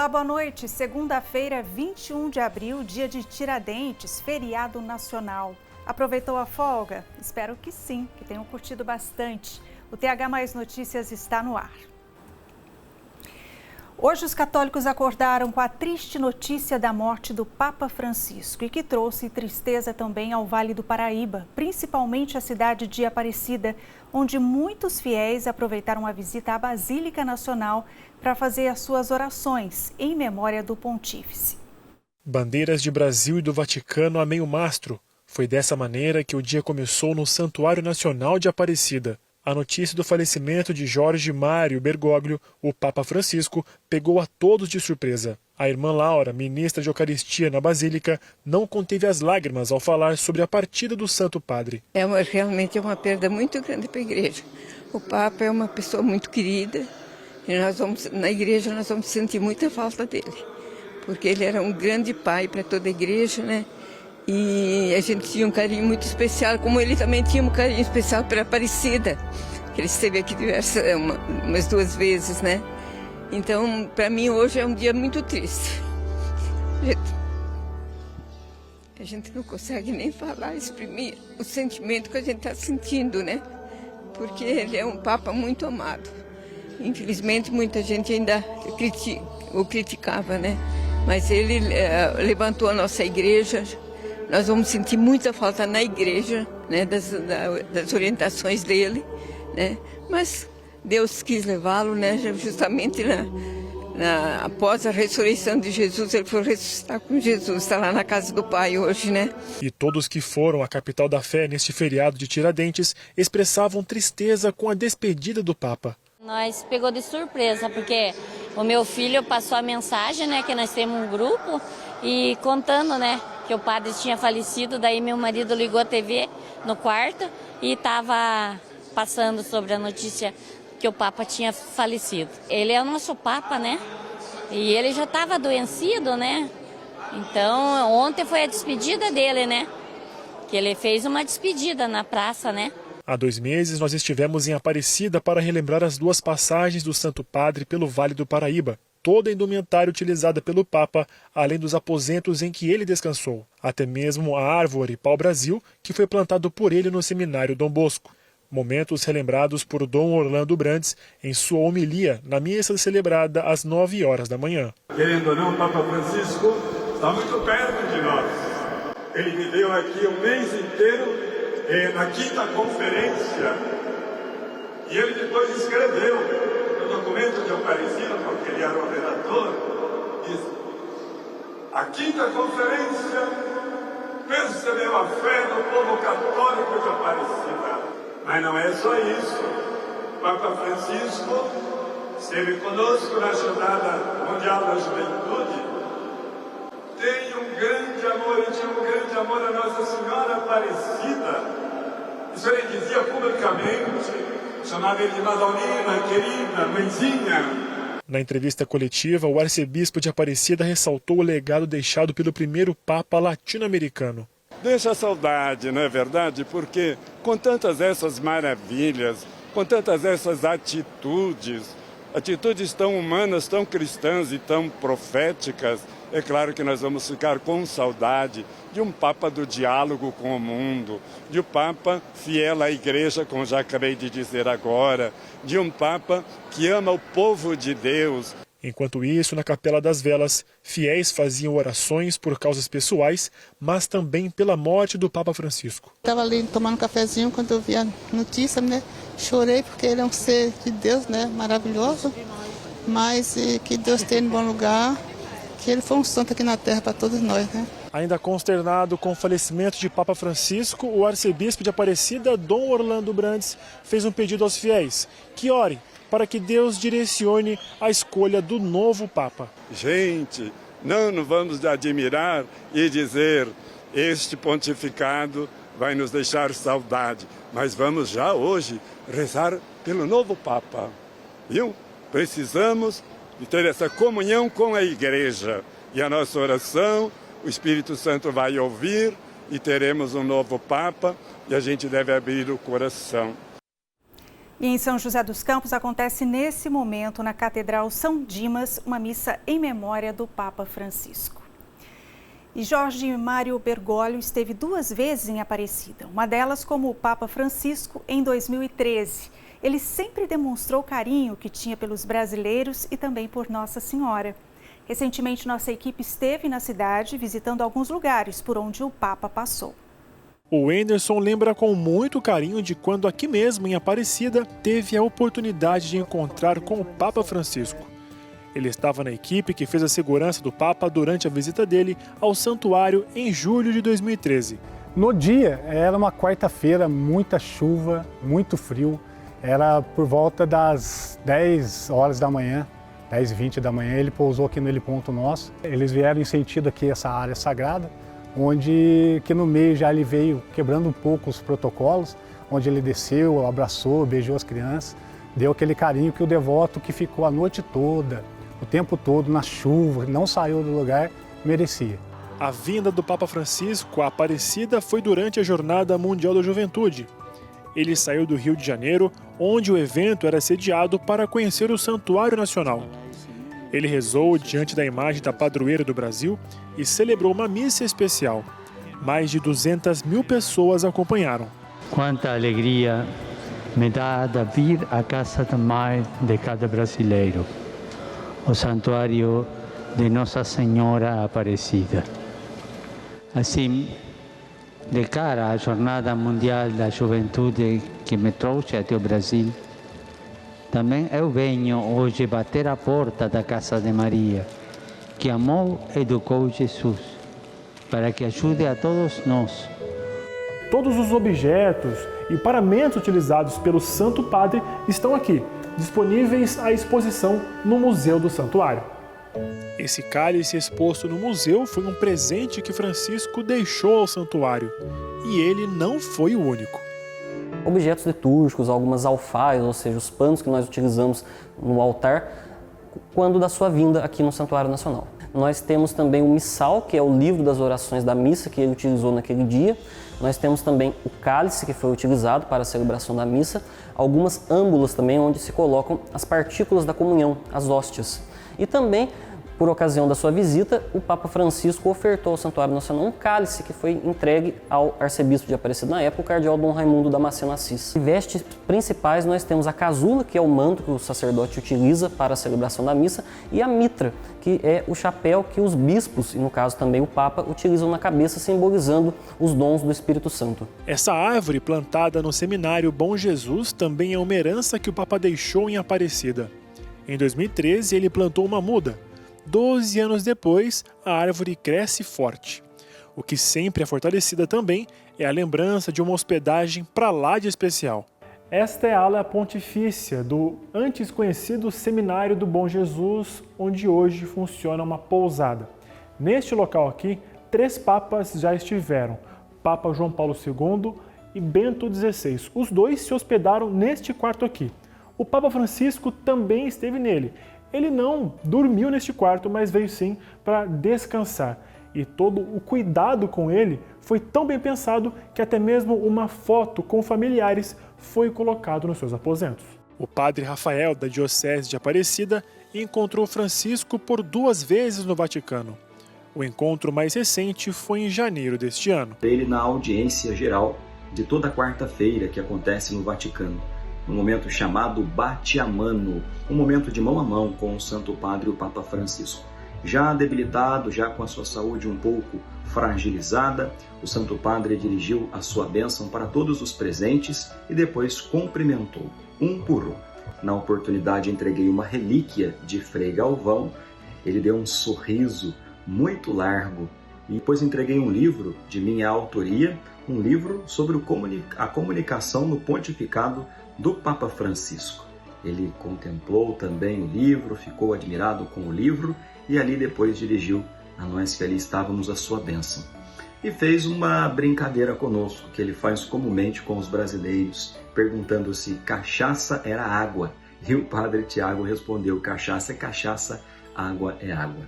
Olá, boa noite. Segunda-feira, 21 de abril, dia de Tiradentes, feriado nacional. Aproveitou a folga? Espero que sim, que tenham curtido bastante. O TH Mais Notícias está no ar. Hoje os católicos acordaram com a triste notícia da morte do Papa Francisco e que trouxe tristeza também ao Vale do Paraíba, principalmente a cidade de Aparecida, onde muitos fiéis aproveitaram a visita à Basílica Nacional para fazer as suas orações em memória do Pontífice. Bandeiras de Brasil e do Vaticano a meio mastro. Foi dessa maneira que o dia começou no Santuário Nacional de Aparecida. A notícia do falecimento de Jorge Mário Bergoglio, o Papa Francisco, pegou a todos de surpresa. A irmã Laura, ministra de Eucaristia na Basílica, não conteve as lágrimas ao falar sobre a partida do Santo Padre. Realmente é uma perda muito grande para a igreja. O Papa é uma pessoa muito querida e na igreja nós vamos sentir muita falta dele, porque ele era um grande pai para toda a igreja, né? E a gente tinha um carinho muito especial, como ele também tinha um carinho especial para Aparecida, que ele esteve aqui umas 2 vezes, né? Então, para mim, hoje é um dia muito triste. A gente não consegue nem falar, exprimir o sentimento que a gente está sentindo, né? Porque ele é um Papa muito amado. Infelizmente, muita gente ainda o criticava, né? Mas ele levantou a nossa igreja. Nós vamos sentir muita falta na igreja, né, das orientações dele, né? Mas Deus quis levá-lo, né, justamente após a ressurreição de Jesus, ele foi ressuscitar com Jesus, está lá na casa do Pai hoje, né? E todos que foram à capital da fé neste feriado de Tiradentes expressavam tristeza com a despedida do Papa. Nós pegou de surpresa, porque o meu filho passou a mensagem, né, que nós temos um grupo, e contando, né, que o padre tinha falecido. Daí meu marido ligou a TV no quarto e estava passando sobre a notícia que o Papa tinha falecido. Ele é o nosso Papa, né? E ele já estava adoecido, né? Então, ontem foi a despedida dele, né? Que ele fez uma despedida na praça, né? Há 2 meses nós estivemos em Aparecida para relembrar as 2 passagens do Santo Padre pelo Vale do Paraíba. Toda a indumentária utilizada pelo Papa, além dos aposentos em que ele descansou. Até mesmo a árvore pau-brasil, que foi plantado por ele no seminário Dom Bosco. Momentos relembrados por Dom Orlando Brandes em sua homilia na missa celebrada às 9 horas da manhã. Querendo ou não, o Papa Francisco está muito perto de nós. Ele viveu aqui o mês inteiro na 5ª conferência. E ele depois escreveu no documento de Aparecida, porque ele era o redator, diz: a 5ª conferência percebeu a fé do povo católico de Aparecida. Mas não é só isso. O Papa Francisco esteve conosco na Jornada Mundial da Juventude. Tem um grande amor, e tinha um grande amor a Nossa Senhora Aparecida. Isso ele dizia publicamente, chamava ele de Madalena, querida, mãezinha. Na entrevista coletiva, o arcebispo de Aparecida ressaltou o legado deixado pelo primeiro Papa latino-americano. Deixa saudade, não é verdade? Porque com tantas essas maravilhas, com tantas essas atitudes tão humanas, tão cristãs e tão proféticas, é claro que nós vamos ficar com saudade de um Papa do diálogo com o mundo, de um Papa fiel à Igreja, como já acabei de dizer agora, de um Papa que ama o povo de Deus. Enquanto isso, na Capela das Velas, fiéis faziam orações por causas pessoais, mas também pela morte do Papa Francisco. Estava ali tomando um cafezinho quando eu vi a notícia, né? Chorei porque ele é um ser de Deus, né? Maravilhoso, mas que Deus tenha em bom lugar, que ele foi um santo aqui na terra para todos nós, né? Ainda consternado com o falecimento de Papa Francisco, o arcebispo de Aparecida, Dom Orlando Brandes, fez um pedido aos fiéis que orem para que Deus direcione a escolha do novo Papa. Gente, não vamos admirar e dizer: este pontificado vai nos deixar saudade, mas vamos já hoje rezar pelo novo Papa, viu? Precisamos de ter essa comunhão com a Igreja, e a nossa oração, o Espírito Santo vai ouvir e teremos um novo Papa, e a gente deve abrir o coração. E em São José dos Campos acontece nesse momento na Catedral São Dimas uma missa em memória do Papa Francisco. E Jorge Mário Bergoglio esteve 2 vezes em Aparecida, uma delas como o Papa Francisco em 2013. Ele sempre demonstrou o carinho que tinha pelos brasileiros e também por Nossa Senhora. Recentemente, nossa equipe esteve na cidade visitando alguns lugares por onde o Papa passou. O Anderson lembra com muito carinho de quando aqui mesmo em Aparecida teve a oportunidade de encontrar com o Papa Francisco. Ele estava na equipe que fez a segurança do Papa durante a visita dele ao santuário em julho de 2013. No dia, era uma quarta-feira, muita chuva, muito frio. Era por volta das 10 horas da manhã, 10h20 da manhã, ele pousou aqui no heliponto nosso. Eles vieram em sentido aqui essa área sagrada, onde que no meio já ele veio quebrando um pouco os protocolos, onde ele desceu, abraçou, beijou as crianças, deu aquele carinho que o devoto que ficou a noite toda, o tempo todo na chuva, não saiu do lugar, merecia. A vinda do Papa Francisco à Aparecida foi durante a Jornada Mundial da Juventude. Ele saiu do Rio de Janeiro, onde o evento era sediado, para conhecer o Santuário Nacional. Ele rezou diante da imagem da padroeira do Brasil e celebrou uma missa especial. Mais de 200.000 pessoas acompanharam. Quanta alegria me dá de vir à casa da mãe de cada brasileiro, o Santuário de Nossa Senhora Aparecida. Assim, de cara à Jornada Mundial da Juventude que me trouxe até o Brasil, também eu venho hoje bater a porta da casa de Maria, que amou e educou Jesus, para que ajude a todos nós. Todos os objetos e paramentos utilizados pelo Santo Padre estão aqui, disponíveis à exposição no Museu do Santuário. Esse cálice exposto no museu foi um presente que Francisco deixou ao santuário. E ele não foi o único. Objetos litúrgicos, algumas alfaias, ou seja, os panos que nós utilizamos no altar, quando da sua vinda aqui no Santuário Nacional. Nós temos também o missal, que é o livro das orações da missa que ele utilizou naquele dia. Nós temos também o cálice, que foi utilizado para a celebração da missa. Algumas âmbulas também, onde se colocam as partículas da comunhão, as hóstias. E também, por ocasião da sua visita, o Papa Francisco ofertou ao Santuário Nacional um cálice que foi entregue ao arcebispo de Aparecida na época, o cardeal Dom Raimundo Damasceno Assis. Em vestes principais nós temos a casula, que é o manto que o sacerdote utiliza para a celebração da missa, e a mitra, que é o chapéu que os bispos, e no caso também o Papa, utilizam na cabeça, simbolizando os dons do Espírito Santo. Essa árvore plantada no Seminário Bom Jesus também é uma herança que o Papa deixou em Aparecida. Em 2013, ele plantou uma muda. 12 anos depois, a árvore cresce forte. O que sempre é fortalecida também é a lembrança de uma hospedagem pra lá de especial. Esta é a ala pontifícia do antes conhecido Seminário do Bom Jesus, onde hoje funciona uma pousada. Neste local aqui, 3 papas já estiveram, Papa João Paulo II e Bento XVI. Os 2 se hospedaram neste quarto aqui. O Papa Francisco também esteve nele. Ele não dormiu neste quarto, mas veio sim para descansar. E todo o cuidado com ele foi tão bem pensado que até mesmo uma foto com familiares foi colocado nos seus aposentos. O padre Rafael, da Diocese de Aparecida, encontrou Francisco por 2 vezes no Vaticano. O encontro mais recente foi em janeiro deste ano. Ele na audiência geral de toda quarta-feira que acontece no Vaticano. Um momento chamado Bate-a-Mano, um momento de mão a mão com o Santo Padre, o Papa Francisco. Já debilitado, já com a sua saúde um pouco fragilizada, o Santo Padre dirigiu a sua bênção para todos os presentes e depois cumprimentou, um por um. Na oportunidade, entreguei uma relíquia de Frei Galvão. Ele deu um sorriso muito largo e depois entreguei um livro de minha autoria, um livro sobre a comunicação no pontificado do Papa Francisco. Ele contemplou também o livro, ficou admirado com o livro e ali depois dirigiu a nós que ali estávamos a sua bênção. E fez uma brincadeira conosco, que ele faz comumente com os brasileiros, perguntando se cachaça era água. E o padre Tiago respondeu, cachaça é cachaça, água é água.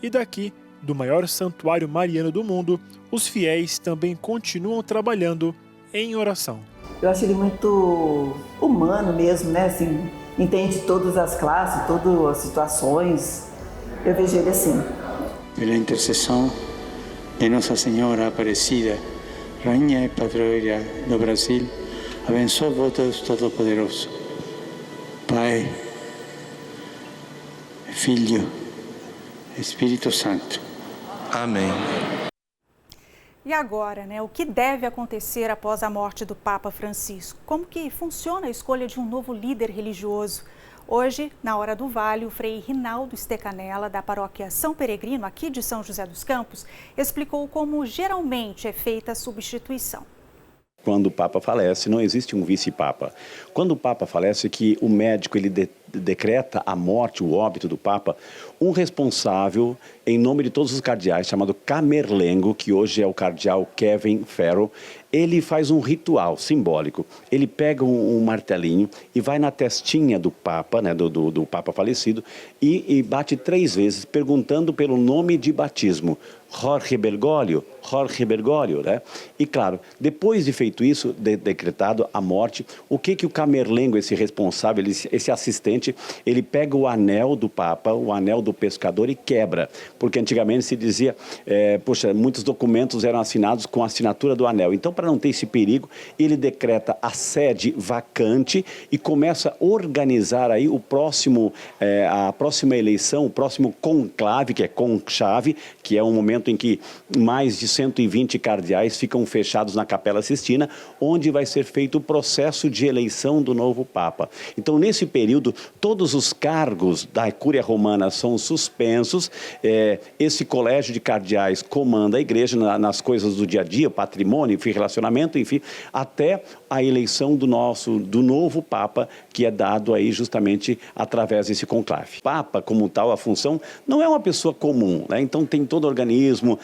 E daqui, do maior santuário mariano do mundo, os fiéis também continuam trabalhando em oração. Eu acho ele muito humano mesmo, né? Assim, entende todas as classes, todas as situações. Eu vejo ele assim. Pela intercessão de Nossa Senhora Aparecida, Rainha e Padroeira do Brasil, abençoa-vos Deus Todo-Poderoso, Pai, Filho, Espírito Santo. Amém. E agora, o que deve acontecer após a morte do Papa Francisco? Como que funciona a escolha de um novo líder religioso? Hoje, na Hora do Vale, o frei Rinaldo Stecanella, da paróquia São Peregrino, aqui de São José dos Campos, explicou como geralmente é feita a substituição. Quando o Papa falece, não existe um vice-Papa. Quando o Papa falece, que o médico ele decreta a morte, o óbito do Papa, um responsável, em nome de todos os cardeais, chamado Camerlengo, que hoje é o cardeal Kevin Farrell, ele faz um ritual simbólico. Ele pega um martelinho e vai na testinha do Papa, do Papa falecido, e bate 3 vezes, perguntando pelo nome de batismo. Jorge Bergoglio, né? E claro, depois de feito isso, decretado a morte, o que o Camerlengo, esse responsável, esse assistente, ele pega o anel do Papa, o anel do pescador e quebra. Porque antigamente se dizia, muitos documentos eram assinados com a assinatura do anel. Então, para não ter esse perigo, ele decreta a sede vacante e começa a organizar aí a próxima eleição, o próximo conclave, que é conchave, que é um momento em que mais de 120 cardeais ficam fechados na Capela Sistina, onde vai ser feito o processo de eleição do novo Papa. Então, nesse período, todos os cargos da Cúria Romana são suspensos, esse colégio de cardeais comanda a igreja nas coisas do dia a dia, patrimônio, relacionamento, enfim, até a eleição do novo Papa, que é dado aí justamente através desse conclave. Papa, como tal, a função não é uma pessoa comum, né? Então tem todo o organismo,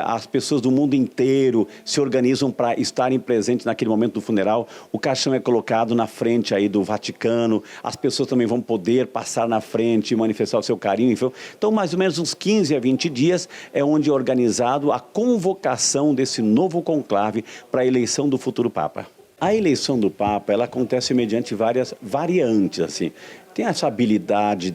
as pessoas do mundo inteiro se organizam para estarem presentes naquele momento do funeral, o caixão é colocado na frente aí do Vaticano, as pessoas também vão poder passar na frente e manifestar o seu carinho, enfim. Então mais ou menos uns 15 a 20 dias é onde é organizado a convocação desse novo conclave para a eleição do futuro Papa. A eleição do Papa, ela acontece mediante várias variantes, assim. Tem essa habilidade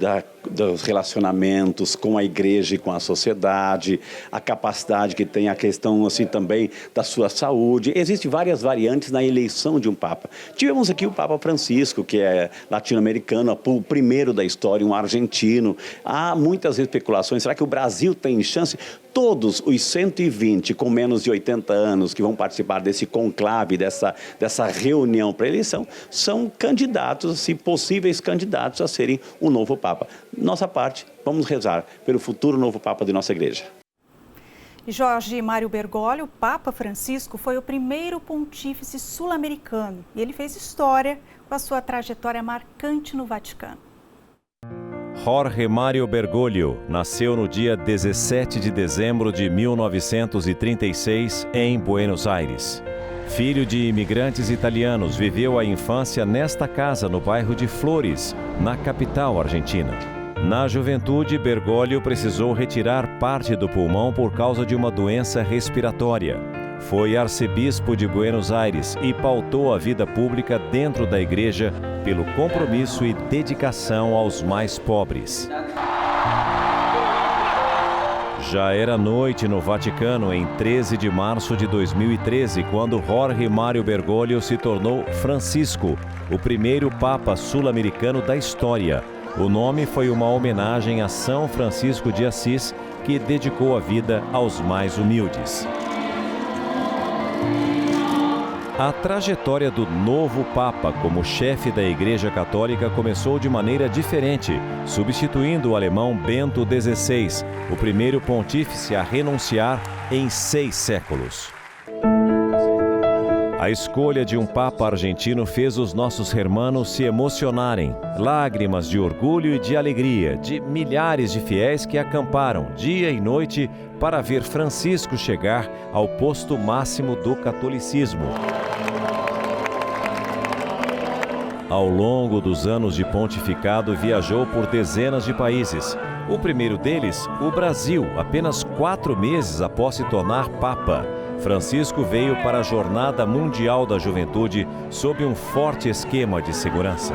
dos relacionamentos com a igreja e com a sociedade, a capacidade que tem a questão assim também da sua saúde. Existem várias variantes na eleição de um Papa. Tivemos aqui o Papa Francisco, que é latino-americano, o primeiro da história, um argentino. Há muitas especulações, será que o Brasil tem chance? Todos os 120 com menos de 80 anos que vão participar desse conclave, dessa reunião para eleição, são candidatos, assim, possíveis candidatos a serem o novo Papa. Nossa parte, vamos rezar pelo futuro novo Papa de nossa igreja. Jorge Mário Bergoglio, o Papa Francisco, foi o primeiro pontífice sul-americano e ele fez história com a sua trajetória marcante no Vaticano. Jorge Mário Bergoglio nasceu no dia 17 de dezembro de 1936 em Buenos Aires. Filho de imigrantes italianos, viveu a infância nesta casa no bairro de Flores, na capital argentina. Na juventude, Bergoglio precisou retirar parte do pulmão por causa de uma doença respiratória. Foi arcebispo de Buenos Aires e pautou a vida pública dentro da igreja pelo compromisso e dedicação aos mais pobres. Já era noite no Vaticano em 13 de março de 2013, quando Jorge Mário Bergoglio se tornou Francisco, o primeiro Papa sul-americano da história. O nome foi uma homenagem a São Francisco de Assis, que dedicou a vida aos mais humildes. A trajetória do novo Papa como chefe da Igreja Católica começou de maneira diferente, substituindo o alemão Bento XVI, o primeiro pontífice a renunciar em 6 séculos. A escolha de um Papa argentino fez os nossos hermanos se emocionarem. Lágrimas de orgulho e de alegria de milhares de fiéis que acamparam dia e noite para ver Francisco chegar ao posto máximo do catolicismo. Ao longo dos anos de pontificado, viajou por dezenas de países. O primeiro deles, o Brasil, apenas 4 meses após se tornar Papa. Francisco veio para a Jornada Mundial da Juventude sob um forte esquema de segurança.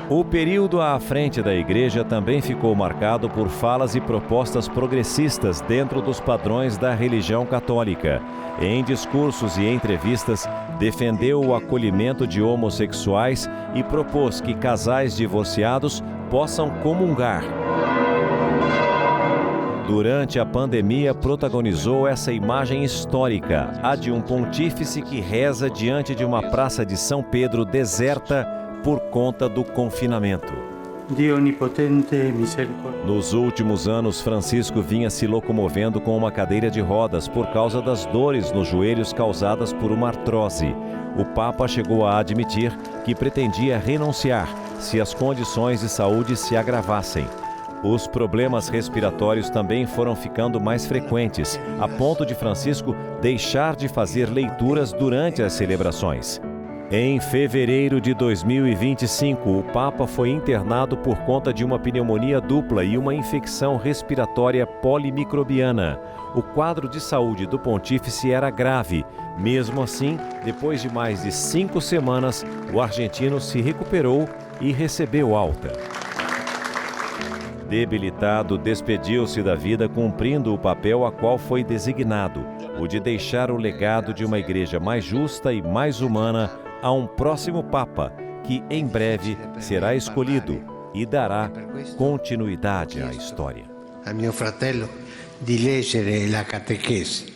O período à frente da igreja também ficou marcado por falas e propostas progressistas dentro dos padrões da religião católica. Em discursos e entrevistas, defendeu o acolhimento de homossexuais e propôs que casais divorciados possam comungar. Durante a pandemia, protagonizou essa imagem histórica, a de um pontífice que reza diante de uma praça de São Pedro deserta por conta do confinamento. Dio onipotente, misericórdia. Nos últimos anos, Francisco vinha se locomovendo com uma cadeira de rodas por causa das dores nos joelhos causadas por uma artrose. O Papa chegou a admitir que pretendia renunciar se as condições de saúde se agravassem. Os problemas respiratórios também foram ficando mais frequentes, a ponto de Francisco deixar de fazer leituras durante as celebrações. Em fevereiro de 2025, o Papa foi internado por conta de uma pneumonia dupla e uma infecção respiratória polimicrobiana. O quadro de saúde do pontífice era grave. Mesmo assim, depois de mais de 5 semanas, o argentino se recuperou e recebeu alta. Debilitado, despediu-se da vida cumprindo o papel a qual foi designado, o de deixar o legado de uma igreja mais justa e mais humana a um próximo Papa, que em breve será escolhido e dará continuidade à história. A mio fratello di leggere la catechesi,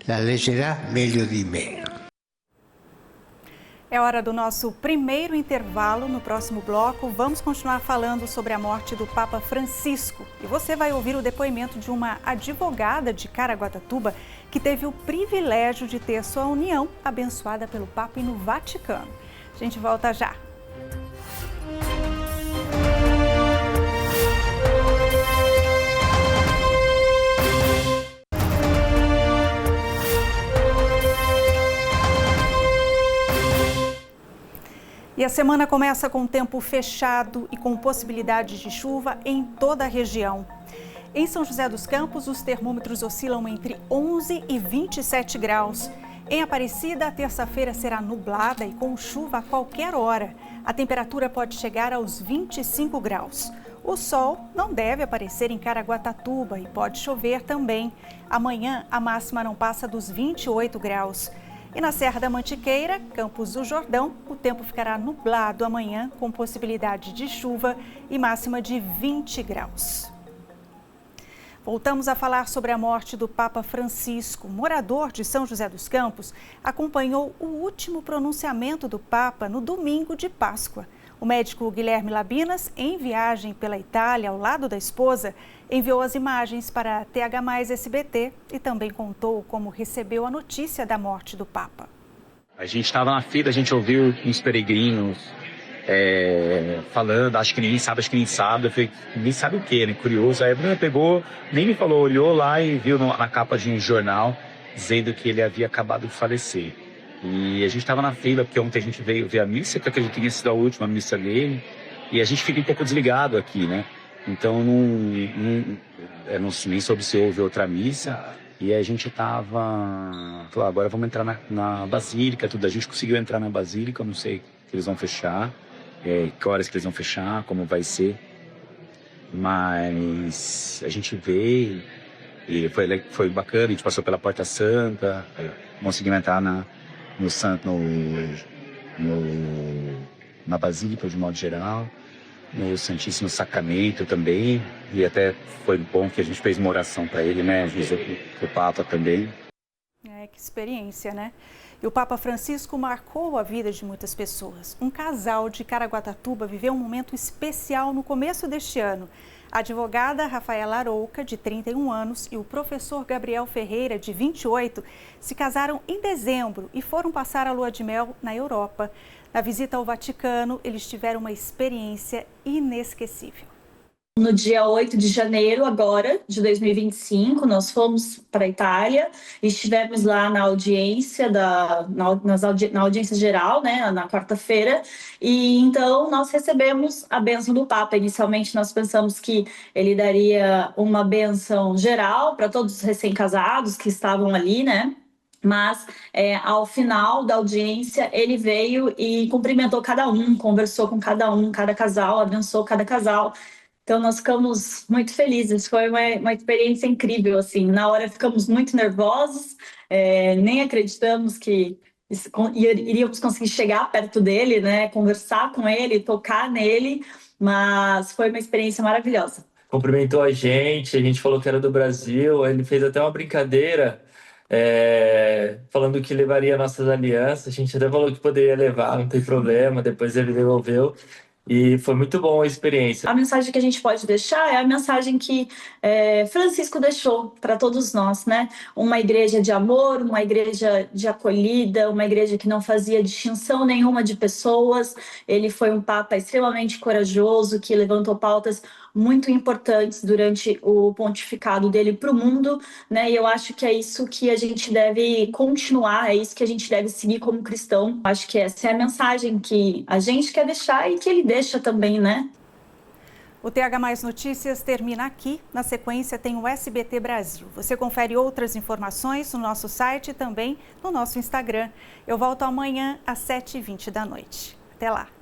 la leggerà meglio di me. É hora do nosso primeiro intervalo. No próximo bloco, vamos continuar falando sobre a morte do Papa Francisco. E você vai ouvir o depoimento de uma advogada de Caraguatatuba que teve o privilégio de ter sua união abençoada pelo Papa no Vaticano. A gente volta já. E a semana começa com tempo fechado e com possibilidade de chuva em toda a região. Em São José dos Campos, os termômetros oscilam entre 11 e 27 graus. Em Aparecida, a terça-feira será nublada e com chuva a qualquer hora. A temperatura pode chegar aos 25 graus. O sol não deve aparecer em Caraguatatuba e pode chover também. Amanhã, a máxima não passa dos 28 graus. E na Serra da Mantiqueira, Campos do Jordão, o tempo ficará nublado amanhã, com possibilidade de chuva e máxima de 20 graus. Voltamos a falar sobre a morte do Papa Francisco. Morador de São José dos Campos, acompanhou o último pronunciamento do Papa no domingo de Páscoa. O médico Guilherme Labinas, em viagem pela Itália ao lado da esposa, enviou as imagens para a TH+ SBT e também contou como recebeu a notícia da morte do Papa. A gente estava na fila, a gente ouviu uns peregrinos falando, acho que ninguém sabe, eu falei, ninguém sabe o que, né? Curioso. Aí a Bruna pegou, nem me falou, olhou lá e viu na capa de um jornal dizendo que ele havia acabado de falecer. E a gente estava na fila, porque ontem a gente veio ver a missa, que eu acredito que tinha sido a última missa dele, e a gente fica um pouco desligado aqui, né? Então nem soube se houve outra missa, e a gente falou, agora vamos entrar na Basílica, tudo. A gente conseguiu entrar na Basílica, eu não sei que eles vão fechar, que horas que eles vão fechar, como vai ser, mas a gente veio, e foi bacana, a gente passou pela Porta Santa, conseguimos entrar na Basílica de modo geral, no Santíssimo Sacramento também, e até foi bom que a gente fez uma oração para ele, né, o Papa também. Que experiência, né? E o Papa Francisco marcou a vida de muitas pessoas. Um casal de Caraguatatuba viveu um momento especial no começo deste ano. A advogada Rafaela Arouca, de 31 anos, e o professor Gabriel Ferreira, de 28, se casaram em dezembro e foram passar a lua de mel na Europa. Na visita ao Vaticano, eles tiveram uma experiência inesquecível. No dia 8 de janeiro, agora, de 2025, nós fomos para a Itália e estivemos lá na audiência, na audiência geral, né, na quarta-feira, e então nós recebemos a bênção do Papa. Inicialmente nós pensamos que ele daria uma bênção geral para todos os recém-casados que estavam ali, né? Mas ao final da audiência ele veio e cumprimentou cada um, conversou com cada casal, abençoou cada casal. Então nós ficamos muito felizes, foi uma experiência incrível, assim. Na hora ficamos muito nervosos, nem acreditamos que iríamos conseguir chegar perto dele, né, conversar com ele, tocar nele, mas foi uma experiência maravilhosa. Cumprimentou a gente falou que era do Brasil, ele fez até uma brincadeira, falando que levaria nossas alianças, a gente até falou que poderia levar, não tem problema, depois ele devolveu. E foi muito bom a experiência. A mensagem que a gente pode deixar é a mensagem que Francisco deixou para todos nós, né? Uma igreja de amor, uma igreja de acolhida, uma igreja que não fazia distinção nenhuma de pessoas. Ele foi um papa extremamente corajoso, que levantou pautas muito importantes durante o pontificado dele para o mundo, né? E eu acho que é isso que a gente deve continuar, é isso que a gente deve seguir como cristão. Acho que essa é a mensagem que a gente quer deixar e que ele deixa também, né? O TH Mais Notícias termina aqui. Na sequência tem o SBT Brasil. Você confere outras informações no nosso site e também no nosso Instagram. Eu volto amanhã às 7h20 da noite. Até lá!